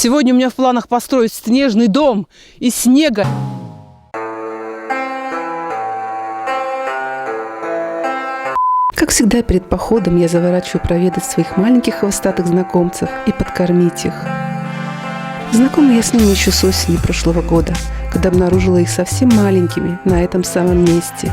Сегодня у меня в планах построить снежный дом из снега. Как всегда, перед походом я заворачиваю проведать своих маленьких хвостатых знакомцев и подкормить их. Знакома я с ними еще с осени прошлого года, когда обнаружила их совсем маленькими на этом самом месте.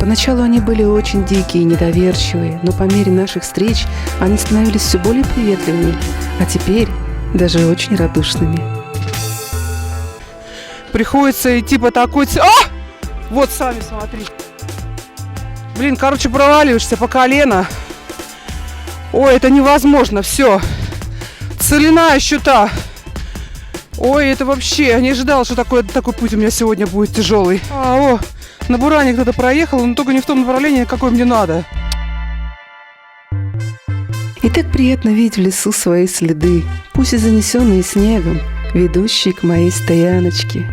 Поначалу они были очень дикие и недоверчивые, но по мере наших встреч они становились все более приветливыми, а теперь даже очень радушными. Приходится идти по такой... Вот, сами смотри. Блин, короче, проваливаешься по колено. Ой, это невозможно, все. Соляная щута. Ой, это вообще... Я не ожидала, что такой путь у меня сегодня будет тяжелый. На буране кто-то проехал, но только не в том направлении, какое мне надо. И так приятно видеть в лесу свои следы, пусть и занесенные снегом, ведущие к моей стояночке.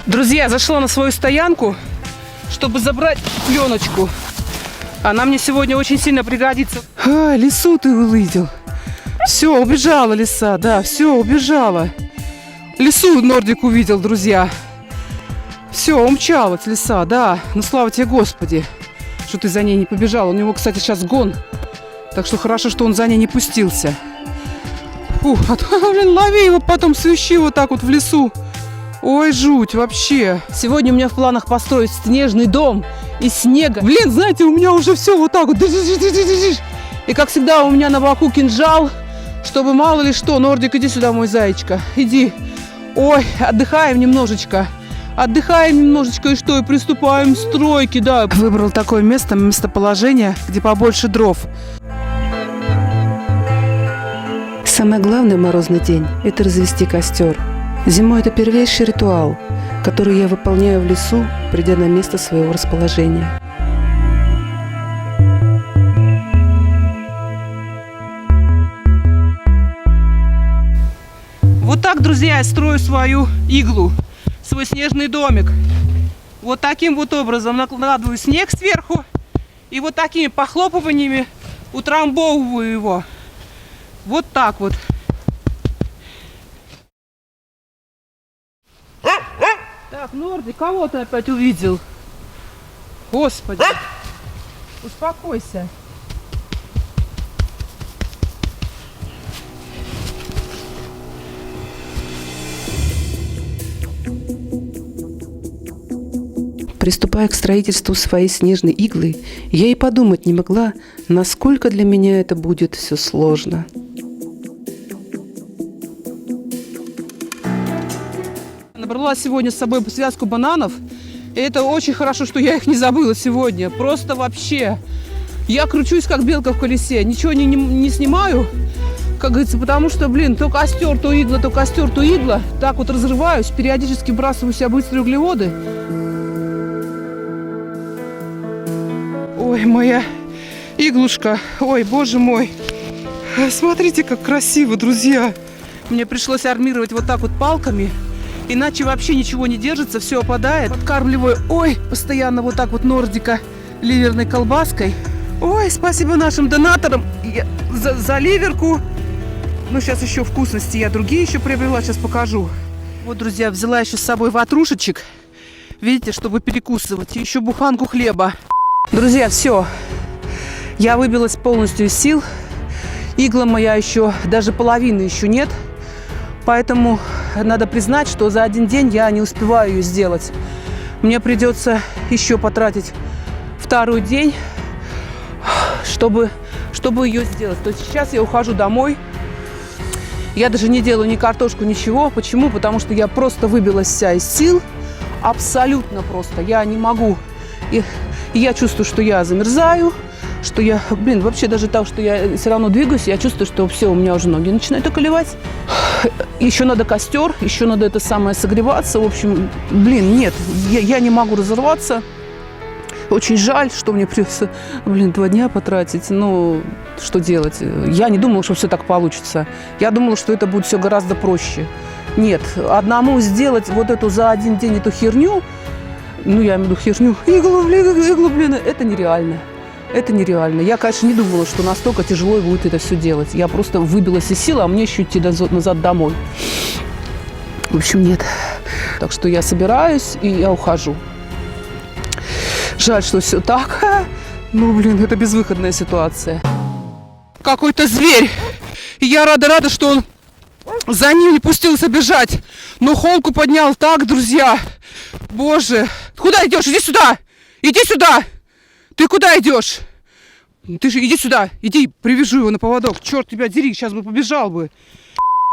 Друзья, зашла на свою стоянку, чтобы забрать пленочку. Она мне сегодня очень сильно пригодится. Лису ты увидел. Все, убежала лиса, да, все, убежала. Лису Нордик увидел, друзья. Все, умчалась лиса, да. Ну, слава тебе, Господи, что ты за ней не побежал. У него, кстати, сейчас гон. Так что хорошо, что он за ней не пустился. Лови его потом, свищи вот так вот в лесу. Ой, жуть вообще. Сегодня у меня в планах построить снежный дом из снега. Блин, знаете, у меня уже все вот так вот. И как всегда у меня на боку кинжал, чтобы мало ли что. Нордик, иди сюда, мой зайчка, иди. Ой, отдыхаем немножечко. Отдыхаем немножечко и что? И приступаем к стройке, да. Выбрал такое местоположение, где побольше дров. Самый главный морозный день – это развести костер. Зимой это первейший ритуал, который я выполняю в лесу, придя на место своего расположения. Вот так, друзья, я строю свою иглу, свой снежный домик. Вот таким вот образом накладываю снег сверху и вот такими похлопываниями утрамбовываю его. Вот так вот. Так, Нордик, кого ты опять увидел? Господи, успокойся. Приступая к строительству своей снежной иглы, я и подумать не могла, насколько для меня это будет все сложно. Набрала сегодня с собой связку бананов. И это очень хорошо, что я их не забыла сегодня. Просто вообще. Я кручусь, как белка в колесе. Ничего не снимаю, как говорится, потому что, блин, то костер, то игла, то костер, то игла. Так вот разрываюсь, периодически бросаю в себя быстрые углеводы. Ой, моя иглушка. Ой, боже мой. Смотрите, как красиво, друзья. Мне пришлось армировать вот так вот палками. Иначе вообще ничего не держится, все опадает. Подкармливаю, постоянно вот так вот Нордика ливерной колбаской. Ой, спасибо нашим донаторам за ливерку. Ну, сейчас еще вкусности я другие еще приобрела, сейчас покажу. Вот, друзья, взяла еще с собой ватрушечек. Видите, чтобы перекусывать. И еще буханку хлеба. Друзья, все. Я выбилась полностью из сил. Игла моя еще, даже половины еще нет. Поэтому надо признать, что за один день я не успеваю ее сделать. Мне придется еще потратить второй день, чтобы ее сделать. То есть сейчас я ухожу домой. Я даже не делаю ни картошку, ничего. Почему? Потому что я просто выбилась вся из сил. Абсолютно просто. Я не могу. И я чувствую, что я замерзаю. Что я, вообще даже так, что я все равно двигаюсь, я чувствую, что все, у меня уже ноги начинают околевать. Еще надо костер, еще надо это самое согреваться. В общем, нет, я не могу разорваться. Очень жаль, что мне придется, 2 дня потратить. Но что делать? Я не думала, что все так получится. Я думала, что это будет все гораздо проще. Нет, одному сделать вот эту за один день эту херню, я имею в виду херню, иглу, это нереально. это нереально. Я, конечно, не думала, что настолько тяжело будет это все делать. Я просто выбилась из сил, а мне еще идти назад домой. В общем, нет. Так что я собираюсь, и я ухожу. Жаль, что все так. Ну, блин, это безвыходная ситуация. Какой-то зверь. И я рада, что он за ним не пустился бежать. Но холку поднял так, друзья. Боже. Куда идешь? Иди сюда. Иди сюда. Ты куда идешь? Ты же иди сюда. Иди, привяжу его на поводок. Черт тебя дери, сейчас бы побежал бы.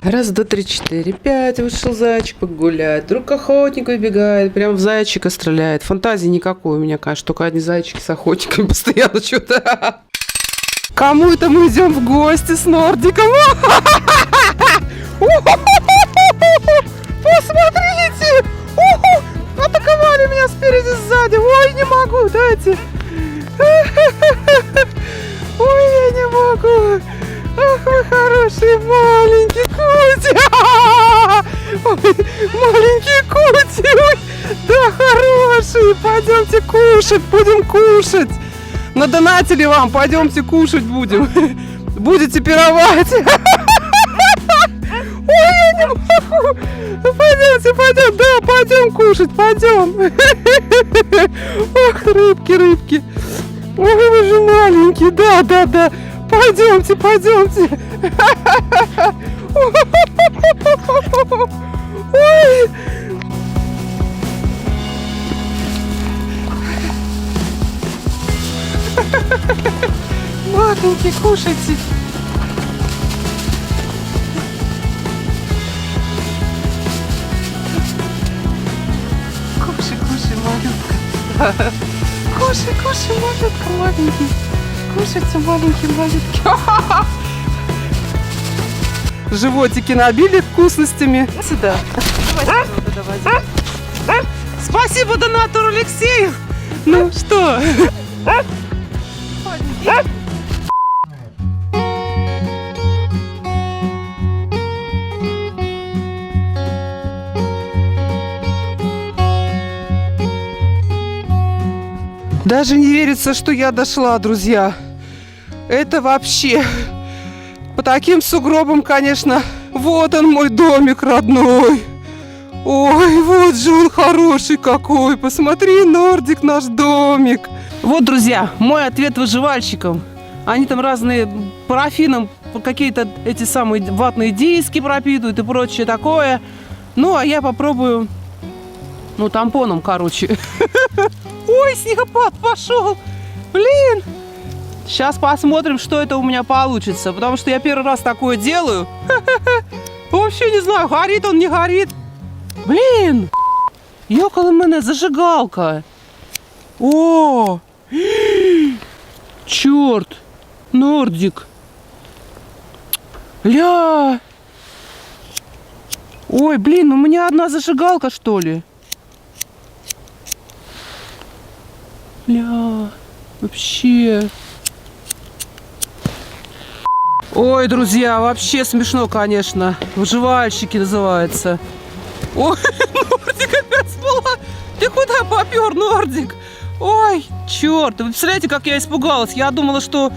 Раз, два, три, четыре, пять. Вышел зайчик погулять. Вдруг охотник выбегает. Прям в зайчика стреляет. Фантазии никакой у меня, конечно. Только одни зайчики с охотниками постоянно что-то. Кому это мы идем в гости с Нордиком? Посмотрите! Атаковали меня спереди, сзади. Ой, не могу, дайте. Ой, я не могу. Ах, вы хороший маленький Кути. Ой, маленький Кути. Ой, да, хороший. Пойдемте кушать, будем кушать. Надонатили вам, пойдемте кушать будем. Будете пировать. Ой, я не могу. Пойдем, да, пойдем кушать, пойдем. Ох, рыбки. Ой, вы же маленький, да. Пойдемте. Ой. Маленький, кушайте. Кушай, малютка. Кушай, малютка, маленький. Кушайте, маленький, малютки. Животики набили вкусностями. Сюда. Давай. Спасибо донатору Алексею. Ну что? Даже не верится, что я дошла, друзья. Это вообще по таким сугробам, конечно. Вот он, мой домик родной. Ой, вот же он хороший какой. Посмотри, Нордик, наш домик. Вот, друзья, мой ответ выживальщикам. Они там разные парафином какие-то эти самые ватные диски пропитывают и прочее такое. Ну, а я попробую, тампоном, короче. Ой, снегопад пошел. Блин. Сейчас посмотрим, что это у меня получится. Потому что я первый раз такое делаю. Вообще не знаю, горит он, не горит. Блин. Ёкало мене, зажигалка. О. Черт. Нордик. Ля. Ой, блин, у меня одна зажигалка, что ли? Ля. Вообще. Ой, друзья, вообще смешно, конечно. Выживальщики называется. Ой, Нордик опять всплыла. Ты куда попер, Нордик? Ой, черт. Вы представляете, как я испугалась? Я думала, что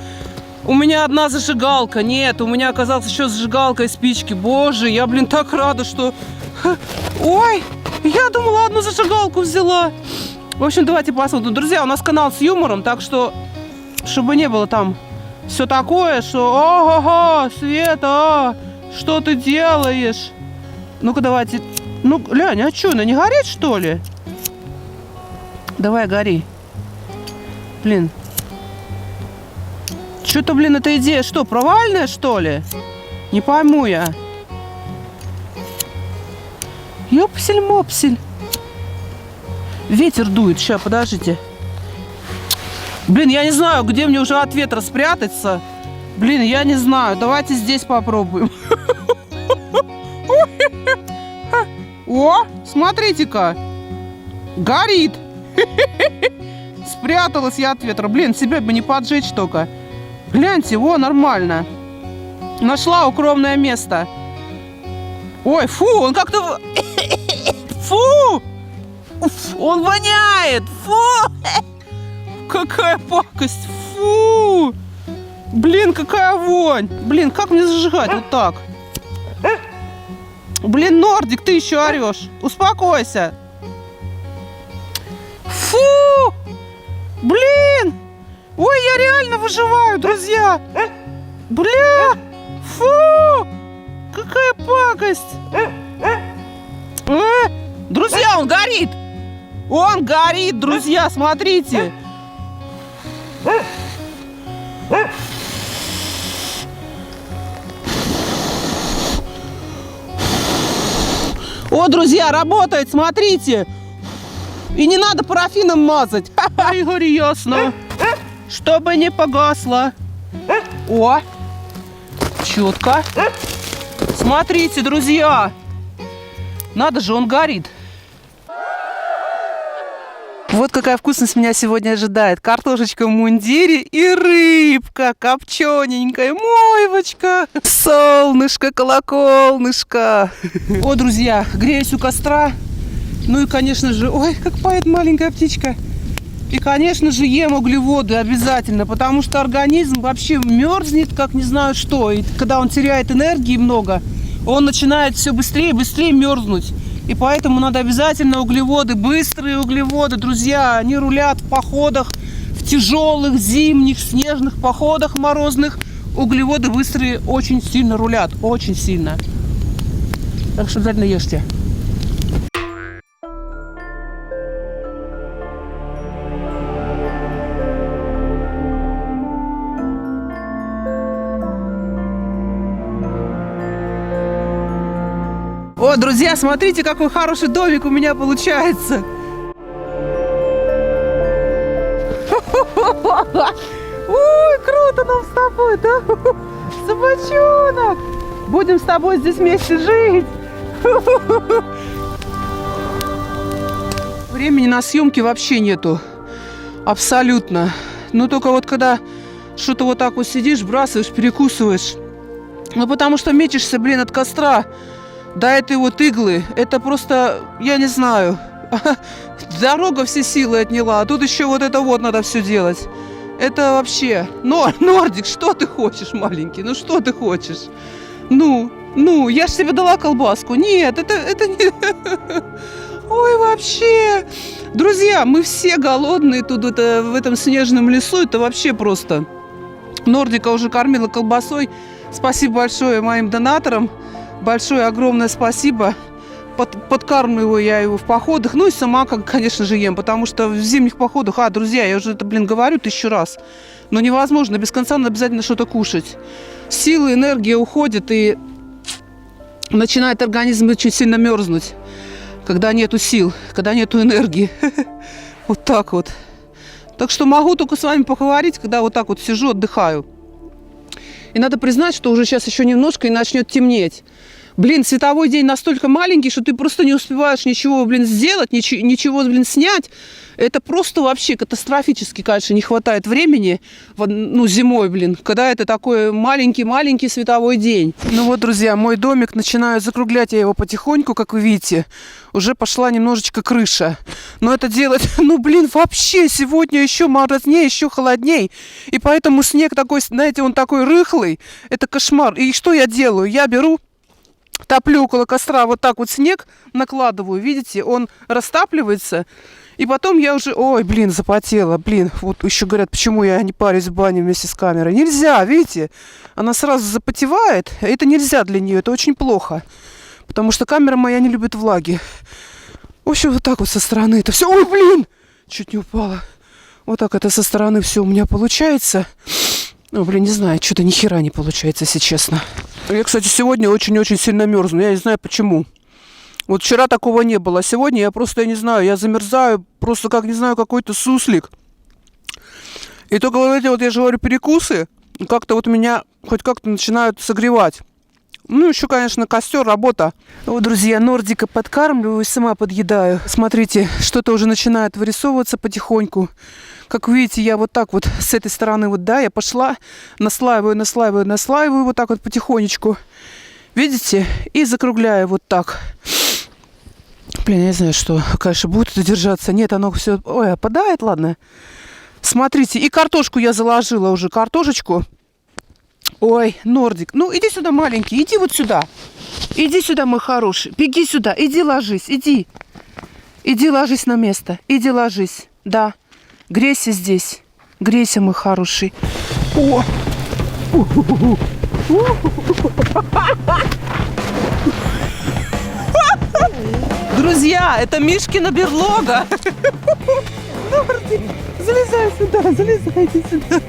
у меня одна зажигалка. Нет, у меня оказалась еще зажигалка и спички. Боже, я, так рада, что... Ой, я думала, одну зажигалку взяла. В общем, давайте посмотрим. Друзья, у нас канал с юмором, так что, чтобы не было там все такое, что ого-го, Света, что ты делаешь? Ну-ка, давайте. Ну, глянь, а что, она не горит, что ли? Давай, гори. Блин. Что-то, эта идея что, провальная, что ли? Не пойму я. Ёпсель-мопсель. Ветер дует. Сейчас, подождите. Блин, я не знаю, где мне уже от ветра спрятаться. Блин, я не знаю. Давайте здесь попробуем. О, смотрите-ка. Горит. Спряталась я от ветра. Блин, себя бы не поджечь только. Гляньте, нормально. Нашла укромное место. Ой, фу, он как-то... Фу! Он воняет! Фу! Какая пакость! Фу! Блин, какая вонь! Блин, как мне зажигать? Вот так. Блин, Нордик, ты еще орешь. Успокойся. Фу! Блин! Ой, я реально выживаю, друзья! Бля! Фу! Какая пакость! Друзья, он горит! Он горит, друзья, смотрите! О, друзья, работает, смотрите! И не надо парафином мазать. Ай, гори ясно. Чтобы не погасло. О, четко. Смотрите, друзья. Надо же, он горит. Вот какая вкусность меня сегодня ожидает. Картошечка в мундире и рыбка копчененькая. Мойвочка. Солнышко, колоколнышко. О, друзья, греюсь у костра. Ну и, конечно же, ой, как поет маленькая птичка. И, конечно же, ем углеводы обязательно, потому что организм вообще мерзнет, как не знаю что. И когда он теряет энергии много, он начинает все быстрее и быстрее мерзнуть. И поэтому надо обязательно углеводы, быстрые углеводы, друзья. Они рулят в походах, в тяжелых зимних снежных походах морозных. Углеводы быстрые очень сильно рулят, очень сильно. Так что обязательно ешьте. О, друзья, смотрите, какой хороший домик у меня получается. Ой, круто нам с тобой, да? Собачонок! Будем с тобой здесь вместе жить. Времени на съемки вообще нету. Абсолютно. Ну, только вот когда что-то вот так вот сидишь, бросаешь, перекусываешь. Ну, потому что мечешься, блин, от костра до этой вот иглы. Это просто, я не знаю. Дорога все силы отняла, а тут еще вот это вот надо все делать. Это вообще... Нордик, что ты хочешь, маленький? Ну, что ты хочешь? Ну, я ж тебе дала колбаску. Нет, это не... Ой, вообще. Друзья, мы все голодные тут в этом снежном лесу. Это вообще просто... Нордика уже кормила колбасой. Спасибо большое моим донаторам. Большое, огромное спасибо. Подкармливаю я его в походах. Ну и сама, конечно же, ем. Потому что в зимних походах... друзья, я уже это, говорю 1000 раз. Но невозможно. Без конца надо обязательно что-то кушать. Силы, энергия уходит. И начинает организм очень сильно мерзнуть. Когда нету сил. Когда нету энергии. Вот так вот. Так что могу только с вами поговорить, когда вот так вот сижу, отдыхаю. И надо признать, что уже сейчас еще немножко и начнет темнеть. Блин, световой день настолько маленький, что ты просто не успеваешь ничего, сделать, ничего, снять. Это просто вообще катастрофически, конечно, не хватает времени, зимой, когда это такой маленький световой день. Ну вот, друзья, мой домик, начинаю закруглять я его потихоньку, как вы видите. Уже пошла немножечко крыша. Но это делать, вообще сегодня еще морознее, еще холодней. И поэтому снег такой, знаете, он такой рыхлый. Это кошмар. И что я делаю? Я беру... Топлю около костра вот так вот снег, накладываю, видите, он растапливается, и потом я уже, запотела, вот еще говорят, почему я не парюсь в бане вместе с камерой. Нельзя, видите, она сразу запотевает, это нельзя для нее, это очень плохо, потому что камера моя не любит влаги. В общем, вот так вот со стороны это все, чуть не упала. Вот так это со стороны все у меня получается. Не знаю, что-то ни хера не получается, если честно. Я, кстати, сегодня очень-очень сильно мерзну. Я не знаю, почему. Вот вчера такого не было. А сегодня я не знаю, я замерзаю. Просто, как, не знаю, какой-то суслик. И только вот эти, я же говорю, перекусы, как-то вот меня хоть как-то начинают согревать. Еще, конечно, костер, работа. Вот, друзья, Нордика подкармливаю и сама подъедаю. Смотрите, что-то уже начинает вырисовываться потихоньку. Как вы видите, я вот так вот с этой стороны я пошла, наслаиваю вот так вот потихонечку. Видите? И закругляю вот так. Я не знаю, что, конечно, будет это держаться. Нет, оно все, опадает, ладно. Смотрите, и картошку я заложила уже, картошечку. Ой, Нордик, ну иди сюда, маленький, иди вот сюда. Иди сюда, мой хороший, беги сюда, иди ложись, иди. Иди ложись на место, иди ложись, да. Грейся здесь, грейся, мой хороший. О! Друзья, это Мишкина берлога. Нордик, залезай сюда, залезайте сюда.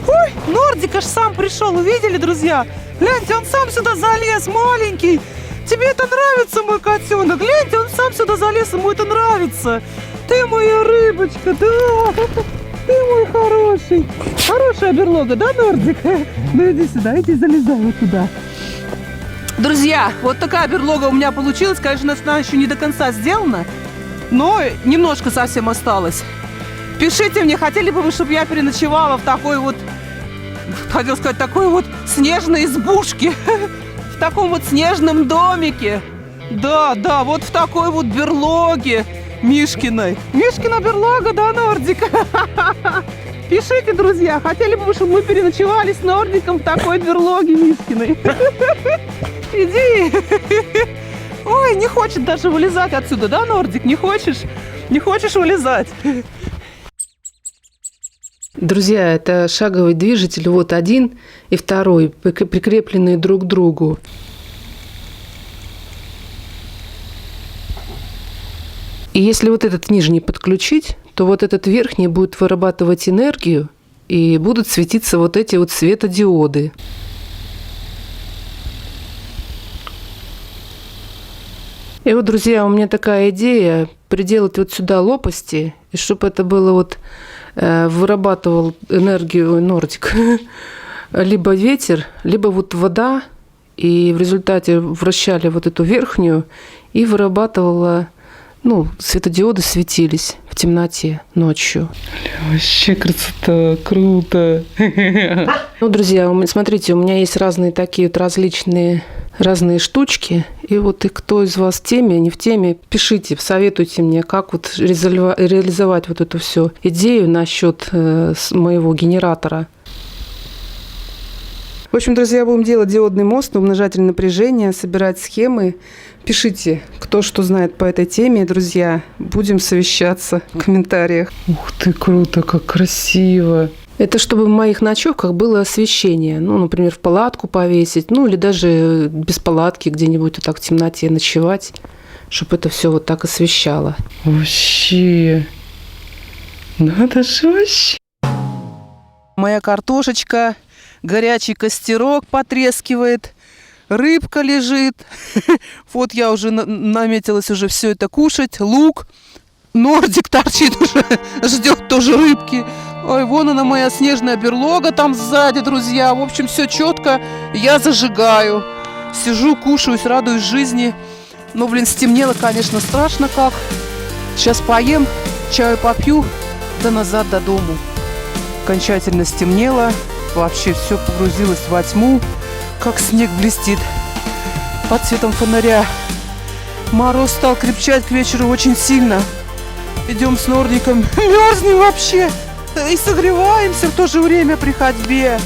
Ой, Нордик аж сам пришел, увидели, друзья? Гляньте, он сам сюда залез, маленький. Тебе это нравится, мой котенок? Гляньте, он сам сюда залез, ему это нравится. Ты моя рыбочка, да. Ты мой хороший. Хорошая берлога, да, Нордик? Ну иди сюда, иди залезай вот туда. Друзья, вот такая берлога у меня получилась. Конечно, она еще не до конца сделана, но немножко совсем осталось. Пишите мне, хотели бы вы, чтобы я переночевала в такой вот, хотел сказать, такой вот снежной избушке, в таком вот снежном домике. Да, да, вот в такой вот берлоге Мишкиной. Мишкина берлога, да, Нордик? Пишите, друзья, хотели бы вы, чтобы мы переночевали с Нордиком в такой берлоге Мишкиной? Иди. Ой, не хочет даже вылезать отсюда, да, Нордик? Не хочешь? Не хочешь вылезать? Друзья, это шаговый движитель, вот один и второй, прикрепленные друг к другу. И если вот этот нижний подключить, то вот этот верхний будет вырабатывать энергию, и будут светиться вот эти вот светодиоды. И вот, друзья, у меня такая идея приделать вот сюда лопасти, и чтобы это было вот вырабатывал энергию Нордик либо ветер, либо вот вода, и в результате вращали вот эту верхнюю и вырабатывала, ну, светодиоды светились в темноте ночью. Вообще красота, круто. Ну, друзья, смотрите, у меня есть разные такие вот разные штучки. И вот и кто из вас в теме, не в теме, пишите, советуйте мне, как вот реализовать вот эту всю идею насчет моего генератора. В общем, друзья, будем делать диодный мост, умножатель напряжения, собирать схемы. Пишите, кто что знает по этой теме, друзья. Будем совещаться в комментариях. Ух ты, круто, как красиво. Это чтобы в моих ночевках было освещение. Ну, например, в палатку повесить, ну, или даже без палатки где-нибудь вот так в темноте ночевать, чтобы это все вот так освещало. Вообще. Надо же вообще. Моя картошечка, горячий костерок потрескивает, рыбка лежит. Вот я уже наметилась уже все это кушать. Лук. Нордик торчит уже, ждет тоже рыбки. Ой, вон она, моя снежная берлога там сзади, друзья. В общем, все четко. Я зажигаю. Сижу, кушаюсь, радуюсь жизни. Ну, блин, стемнело, конечно, страшно как. Сейчас поем, чаю попью, да назад до дому. Окончательно стемнело. Вообще все погрузилось во тьму. Как снег блестит под светом фонаря. Мороз стал крепчать к вечеру очень сильно. Идем с Нордиком, мерзнем вообще. И согреваемся в то же время при ходьбе.